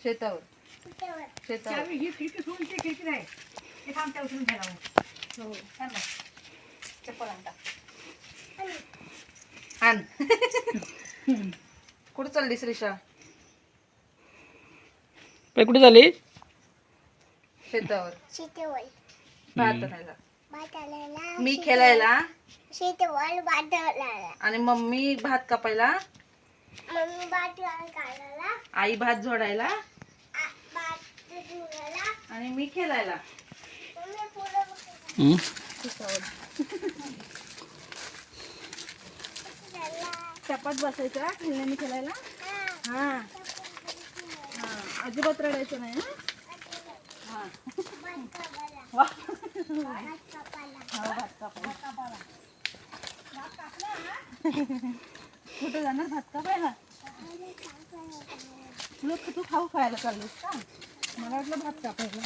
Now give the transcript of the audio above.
शेतावर शेतावर चप्पल आण कुठं चाललीस रिशा? कुठे झाली? शेतावर भात आणायला, मी खेळायला आणि मम्मी भात कापायला, आई भात जोडायला आणि मी खेळायला. चपात बसायचं खेळण्याने खेळायला. हा हा अजिबात रडायचं नाही. हा कुठे जाणार भात कापायला? तुला तू खाऊ खायला चाललीस का? मला वाटलं भात कापायला.